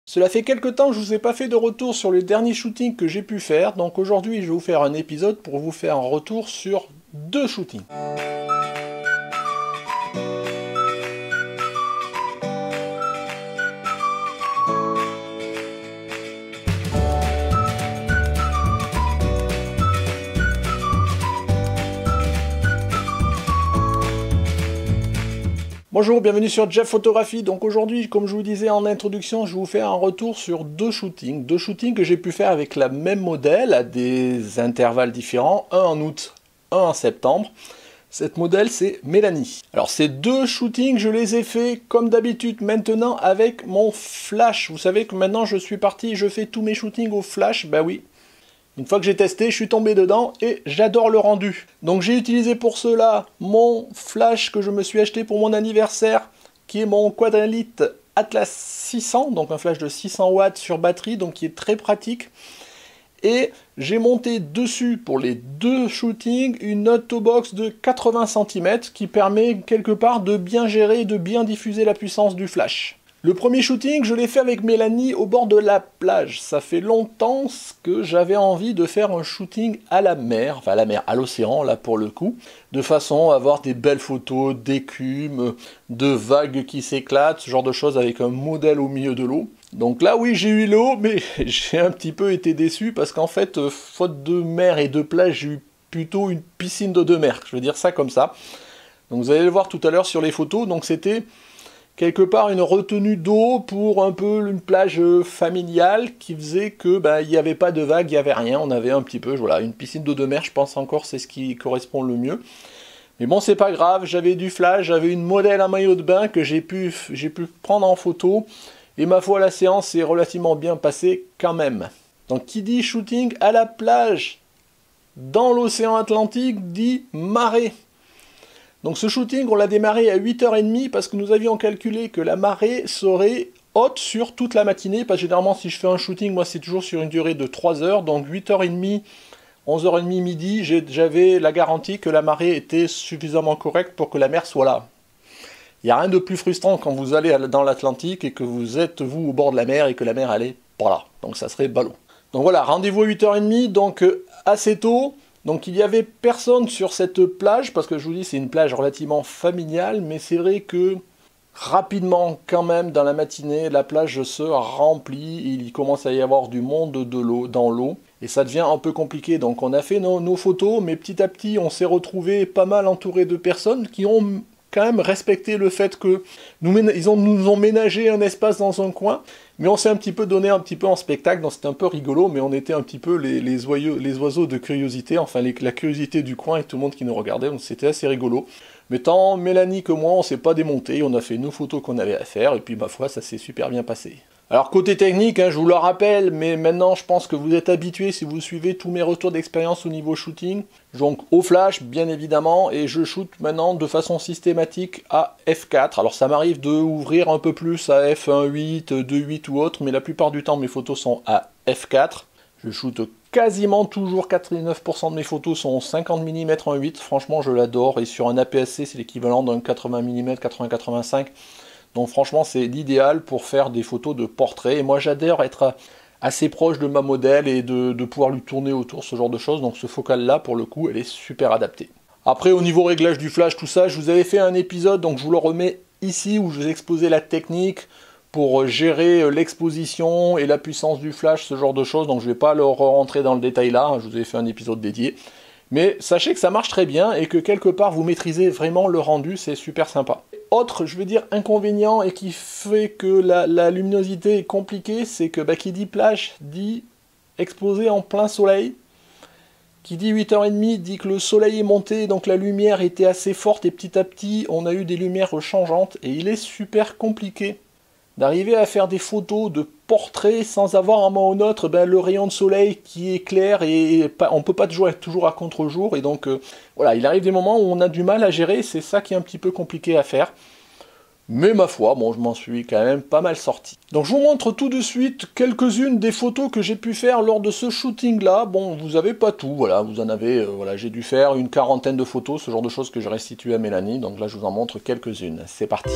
Cela fait quelque temps que je vous ai pas fait de retour sur les derniers shootings que j'ai pu faire, donc aujourd'hui je vais vous faire un épisode pour vous faire un retour sur 2 shootings. Bonjour, bienvenue sur Jeff Photographie. Donc aujourd'hui, comme je vous disais en introduction, je vais vous faire un retour sur 2 shootings. 2 shootings que j'ai pu faire avec la même modèle à des intervalles différents, un en août, un en septembre. Cette modèle, c'est Mélanie. Alors ces 2 shootings, je les ai fait comme d'habitude maintenant avec mon flash. Vous savez que maintenant je suis parti, je fais tous mes shootings au flash, bah oui. Une fois que j'ai testé, je suis tombé dedans et j'adore le rendu. Donc j'ai utilisé pour cela mon flash que je me suis acheté pour mon anniversaire, qui est mon Quadralite Atlas 600, donc un flash de 600 watts sur batterie, donc qui est très pratique. Et j'ai monté dessus, pour les 2 shootings, une autobox de 80 cm qui permet quelque part de bien gérer et de bien diffuser la puissance du flash. Le premier shooting, je l'ai fait avec Mélanie au bord de la plage. Ça fait longtemps que j'avais envie de faire un shooting à la mer, enfin à la mer, à l'océan là pour le coup, de façon à avoir des belles photos d'écume, de vagues qui s'éclatent, ce genre de choses avec un modèle au milieu de l'eau. Donc là oui j'ai eu l'eau, mais j'ai un petit peu été déçu parce qu'en fait, faute de mer et de plage, j'ai eu plutôt une piscine d'eau de mer, je veux dire ça comme ça. Donc vous allez le voir tout à l'heure sur les photos, donc c'était quelque part une retenue d'eau pour un peu une plage familiale qui faisait que il n'y avait pas de vagues, il n'y avait rien, on avait un petit peu, voilà, une piscine d'eau de mer, je pense encore c'est ce qui correspond le mieux. Mais bon, c'est pas grave, j'avais du flash, j'avais une modèle à maillot de bain que j'ai pu prendre en photo, et ma foi la séance s'est relativement bien passée quand même. Donc qui dit shooting à la plage, dans l'océan Atlantique, dit marée. Donc ce shooting, on l'a démarré à 8h30 parce que nous avions calculé que la marée serait haute sur toute la matinée. Parce que généralement, si je fais un shooting, moi c'est toujours sur une durée de 3 heures. Donc 8h30, 11h30, midi, j'avais la garantie que la marée était suffisamment correcte pour que la mer soit là. Il n'y a rien de plus frustrant quand vous allez dans l'Atlantique et que vous êtes, vous, au bord de la mer et que la mer, elle est pas là. Donc ça serait ballot. Donc voilà, rendez-vous à 8h30, donc assez tôt. Donc il n'y avait personne sur cette plage, parce que je vous dis c'est une plage relativement familiale, mais c'est vrai que rapidement quand même dans la matinée, la plage se remplit, il commence à y avoir du monde dans l'eau, et ça devient un peu compliqué. Donc on a fait nos photos, mais petit à petit on s'est retrouvé pas mal entouré de personnes qui ont quand même respecté le fait que nous ont ménagé un espace dans un coin, mais on s'est un petit peu donné un petit peu en spectacle, donc c'était un peu rigolo, mais on était un petit peu les oiseaux de curiosité, enfin la curiosité du coin et tout le monde qui nous regardait, donc c'était assez rigolo. Mais tant Mélanie que moi, on s'est pas démonté, on a fait nos photos qu'on avait à faire, et puis ma foi, ça s'est super bien passé. Alors côté technique, je vous le rappelle, mais maintenant je pense que vous êtes habitués si vous suivez tous mes retours d'expérience au niveau shooting. Donc au flash bien évidemment, et je shoot maintenant de façon systématique à f4. Alors ça m'arrive d'ouvrir un peu plus à f1.8, 2.8 ou autre, mais la plupart du temps mes photos sont à f4. Je shoot quasiment toujours, 99% de mes photos sont 50 mm 1.8, franchement je l'adore, et sur un APS-C c'est l'équivalent d'un 80 mm 80-85. Donc franchement c'est l'idéal pour faire des photos de portrait, et moi j'adore être assez proche de ma modèle et de pouvoir lui tourner autour, ce genre de choses, donc ce focal là pour le coup elle est super adaptée. Après au niveau réglage du flash, tout ça, je vous avais fait un épisode, donc je vous le remets ici, où je vous ai exposé la technique pour gérer l'exposition et la puissance du flash, ce genre de choses, donc je ne vais pas rentrer dans le détail là, je vous ai fait un épisode dédié. Mais sachez que ça marche très bien et que quelque part vous maîtrisez vraiment le rendu, c'est super sympa. Autre, je veux dire, inconvénient et qui fait que la luminosité est compliquée, c'est que qui dit plage dit exposé en plein soleil. Qui dit 8h30 dit que le soleil est monté, donc la lumière était assez forte et petit à petit on a eu des lumières changeantes et il est super compliqué d'arriver à faire des photos de portraits sans avoir un moment ou autre le rayon de soleil qui est clair, et on ne peut pas toujours être à contre-jour, et donc voilà, il arrive des moments où on a du mal à gérer, c'est ça qui est un petit peu compliqué à faire. Mais ma foi, bon, je m'en suis quand même pas mal sorti. Donc je vous montre tout de suite quelques-unes des photos que j'ai pu faire lors de ce shooting-là. Bon, vous avez pas tout, voilà, vous en avez, voilà, j'ai dû faire une quarantaine de photos, ce genre de choses que j'ai restitué à Mélanie, donc là je vous en montre quelques-unes. C'est parti.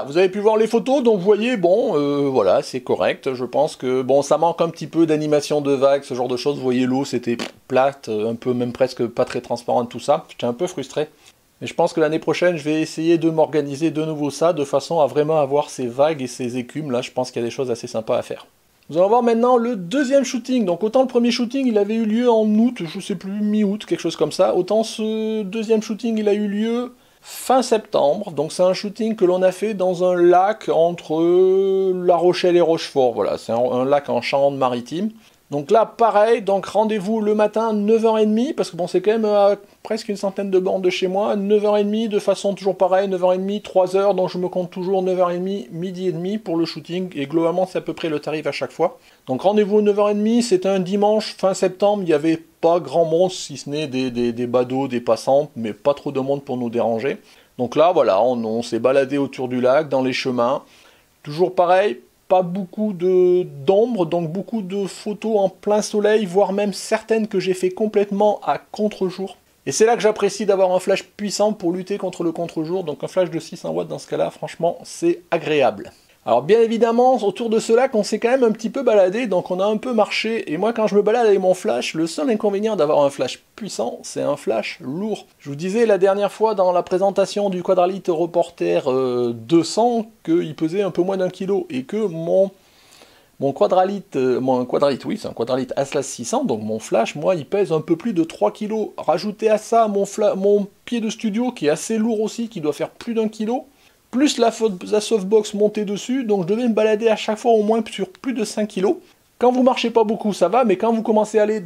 vous avez pu voir les photos, donc vous voyez, bon, voilà, c'est correct. Je pense que, bon, ça manque un petit peu d'animation de vagues, ce genre de choses. Vous voyez, l'eau, c'était plate, un peu, même presque pas très transparente, tout ça. J'étais un peu frustré. Mais je pense que l'année prochaine, je vais essayer de m'organiser de nouveau ça, de façon à vraiment avoir ces vagues et ces écumes. Là, je pense qu'il y a des choses assez sympas à faire. Nous allons voir maintenant le deuxième shooting. Donc autant le premier shooting, il avait eu lieu en août, je sais plus, mi-août, quelque chose comme ça. Autant ce deuxième shooting, il a eu lieu fin septembre. Donc c'est un shooting que l'on a fait dans un lac entre La Rochelle et Rochefort. Voilà, c'est un lac en Charente-Maritime. Donc là, pareil, donc rendez-vous le matin 9h30, parce que bon, c'est quand même à presque une centaine de bornes de chez moi, 9h30, de façon toujours pareille, 9h30, 3h, donc je me compte toujours 9h30, midi et demi pour le shooting, et globalement c'est à peu près le tarif à chaque fois. Donc rendez-vous 9h30, c'était un dimanche, fin septembre, il n'y avait pas grand monde, si ce n'est des badauds, des passantes, mais pas trop de monde pour nous déranger. Donc là, voilà, on s'est baladé autour du lac, dans les chemins, toujours pareil, pas beaucoup d'ombre, donc beaucoup de photos en plein soleil, voire même certaines que j'ai fait complètement à contre-jour. Et c'est là que j'apprécie d'avoir un flash puissant pour lutter contre le contre-jour, donc un flash de 600 watts dans ce cas-là, franchement, c'est agréable. Alors bien évidemment, autour de ce lac, on s'est quand même un petit peu baladé, donc on a un peu marché, et moi quand je me balade avec mon flash, le seul inconvénient d'avoir un flash puissant, c'est un flash lourd. Je vous disais la dernière fois dans la présentation du Quadralite Reporter 200 qu'il pesait un peu moins d'1 kg, et que mon Quadralite, oui c'est un Quadralite Atlas 600, donc mon flash, moi il pèse un peu plus de 3 kg. Rajoutez à ça mon pied de studio qui est assez lourd aussi, qui doit faire plus d'1 kg. Plus la softbox montée dessus, donc je devais me balader à chaque fois au moins sur plus de 5 kg. Quand vous marchez pas beaucoup, ça va, mais quand vous commencez à aller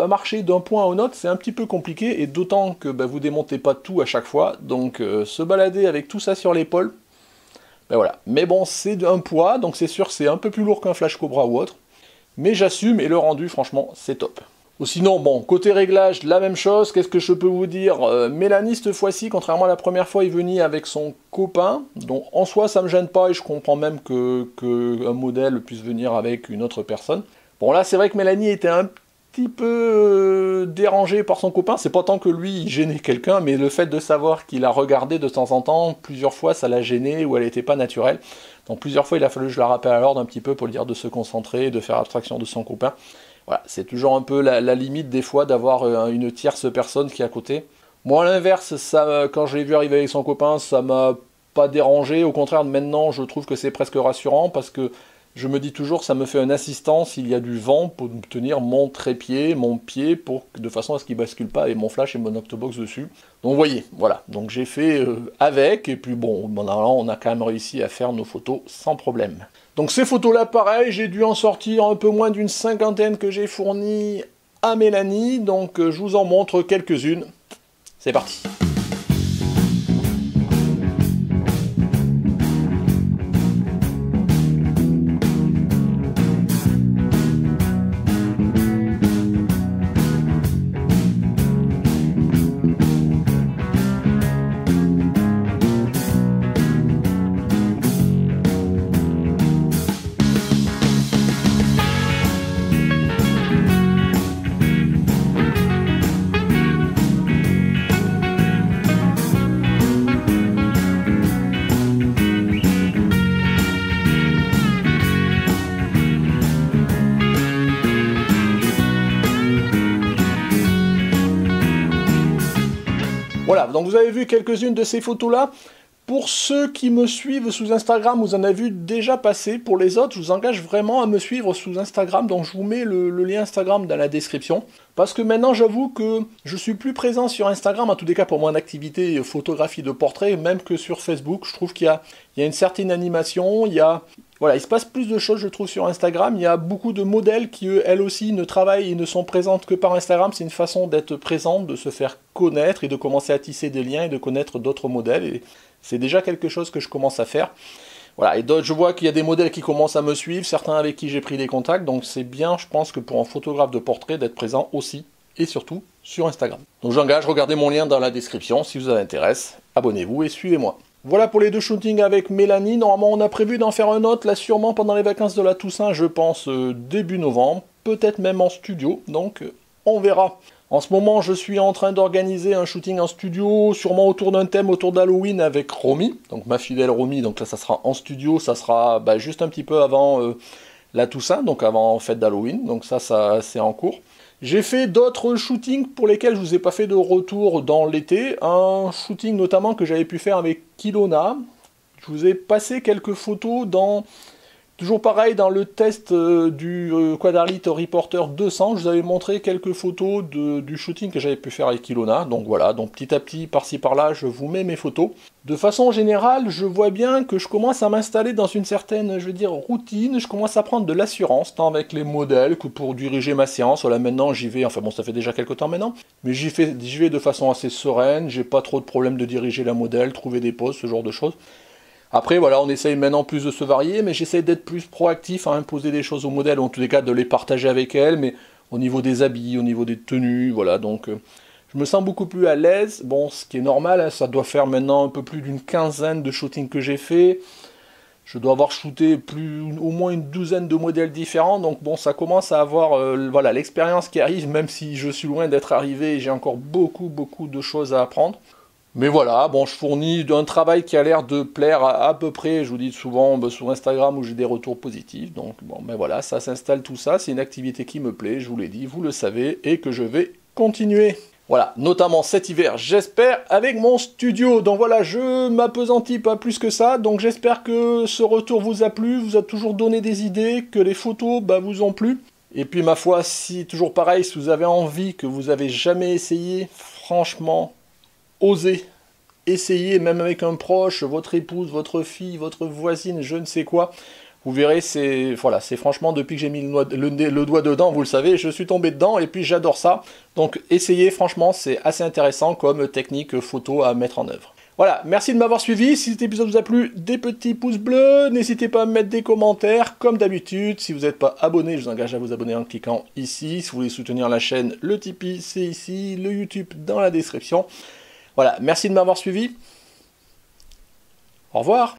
à marcher d'un point à un autre, c'est un petit peu compliqué, et d'autant que vous démontez pas tout à chaque fois, donc se balader avec tout ça sur l'épaule, voilà. Mais bon, c'est un poids, donc c'est sûr que c'est un peu plus lourd qu'un Flash Cobra ou autre, mais j'assume, et le rendu, franchement, c'est top. Ou sinon, bon, côté réglage, la même chose, qu'est-ce que je peux vous dire? Mélanie, cette fois-ci, contrairement à la première fois, est venue avec son copain, donc en soi, ça me gêne pas, et je comprends même que un modèle puisse venir avec une autre personne. Bon, là, c'est vrai que Mélanie était un petit peu dérangée par son copain, c'est pas tant que lui, il gênait quelqu'un, mais le fait de savoir qu'il a regardé de temps en temps, plusieurs fois, ça l'a gêné, ou elle était pas naturelle. Donc plusieurs fois, il a fallu que je la rappelle à l'ordre un petit peu pour lui dire de se concentrer, de faire abstraction de son copain. Voilà, c'est toujours un peu la limite des fois d'avoir une tierce personne qui est à côté. Moi à l'inverse, quand je l'ai vu arriver avec son copain, ça m'a pas dérangé. Au contraire, maintenant je trouve que c'est presque rassurant parce que je me dis toujours que ça me fait un assistant s'il y a du vent pour tenir mon trépied, mon pied, de façon à ce qu'il bascule pas avec mon flash et mon octobox dessus. Donc vous voyez, voilà, donc j'ai fait avec, et puis bon, normalement on a quand même réussi à faire nos photos sans problème. Donc ces photos-là, pareil, j'ai dû en sortir un peu moins d'une cinquantaine que j'ai fournies à Mélanie, donc je vous en montre quelques-unes. C'est parti. Voilà, donc vous avez vu quelques-unes de ces photos-là. Pour ceux qui me suivent sous Instagram, vous en avez vu déjà passer. Pour les autres, je vous engage vraiment à me suivre sous Instagram. Donc je vous mets le lien Instagram dans la description. Parce que maintenant, j'avoue que je suis plus présent sur Instagram, en tous les cas pour mon activité photographie de portrait, même que sur Facebook. Je trouve qu'il y a une certaine animation, voilà, il se passe plus de choses, je trouve, sur Instagram. Il y a beaucoup de modèles qui, elles aussi, ne travaillent et ne sont présentes que par Instagram. C'est une façon d'être présente, de se faire connaître et de commencer à tisser des liens et de connaître d'autres modèles. Et c'est déjà quelque chose que je commence à faire. Voilà, et d'autres, je vois qu'il y a des modèles qui commencent à me suivre, certains avec qui j'ai pris des contacts. Donc c'est bien, je pense, que pour un photographe de portrait, d'être présent aussi et surtout sur Instagram. Donc j'engage, regardez mon lien dans la description si vous ça intéresse. Abonnez-vous et suivez-moi. Voilà pour les deux shootings avec Mélanie. Normalement, on a prévu d'en faire un autre, là, sûrement pendant les vacances de la Toussaint, je pense, début novembre. Peut-être même en studio, donc on verra. En ce moment, je suis en train d'organiser un shooting en studio, sûrement autour d'un thème autour d'Halloween avec Romy, donc ma fidèle Romy. Donc là, ça sera en studio, ça sera juste un petit peu avant la Toussaint, donc avant fête d'Halloween. Donc ça c'est en cours. J'ai fait d'autres shootings pour lesquels je vous ai pas fait de retour dans l'été. Un shooting notamment que j'avais pu faire avec Kilona. Je vous ai passé quelques photos dans... Toujours pareil, dans le test du Quadralite Reporter 200, je vous avais montré quelques photos du shooting que j'avais pu faire avec Ilona. Donc voilà, donc petit à petit, par-ci par-là, je vous mets mes photos. De façon générale, je vois bien que je commence à m'installer dans une certaine, je veux dire, routine. Je commence à prendre de l'assurance, tant avec les modèles que pour diriger ma séance. Voilà, maintenant j'y vais, enfin bon, ça fait déjà quelques temps maintenant, mais j'y vais de façon assez sereine. J'ai pas trop de problème de diriger la modèle, trouver des poses, ce genre de choses. Après, voilà, on essaye maintenant plus de se varier, mais j'essaie d'être plus proactif à imposer des choses au modèle, ou en tous les cas de les partager avec elle, mais au niveau des habits, au niveau des tenues, voilà, donc je me sens beaucoup plus à l'aise. Bon, ce qui est normal, hein, ça doit faire maintenant un peu plus d'une quinzaine de shootings que j'ai fait. Je dois avoir shooté au moins une douzaine de modèles différents, donc bon, ça commence à avoir voilà, l'expérience qui arrive, même si je suis loin d'être arrivé et j'ai encore beaucoup de choses à apprendre. Mais voilà, bon, je fournis un travail qui a l'air de plaire à peu près, je vous dis souvent sur Instagram où j'ai des retours positifs. Donc bon, ben voilà, ça s'installe tout ça, c'est une activité qui me plaît, je vous l'ai dit, vous le savez, et que je vais continuer. Voilà, notamment cet hiver, j'espère, avec mon studio. Donc voilà, je m'appesantis pas plus que ça, donc j'espère que ce retour vous a plu, vous a toujours donné des idées, que les photos vous ont plu. Et puis ma foi, si toujours pareil, si vous avez envie, que vous avez jamais essayé, franchement... Osez, essayez, même avec un proche, votre épouse, votre fille, votre voisine, je ne sais quoi. Vous verrez, c'est franchement, depuis que j'ai mis le doigt dedans, vous le savez, je suis tombé dedans et puis j'adore ça. Donc essayez, franchement, c'est assez intéressant comme technique photo à mettre en œuvre. Voilà, merci de m'avoir suivi. Si cet épisode vous a plu, des petits pouces bleus. N'hésitez pas à me mettre des commentaires, comme d'habitude. Si vous n'êtes pas abonné, je vous engage à vous abonner en cliquant ici. Si vous voulez soutenir la chaîne, le Tipeee, c'est ici. Le YouTube dans la description. Voilà, merci de m'avoir suivi. Au revoir.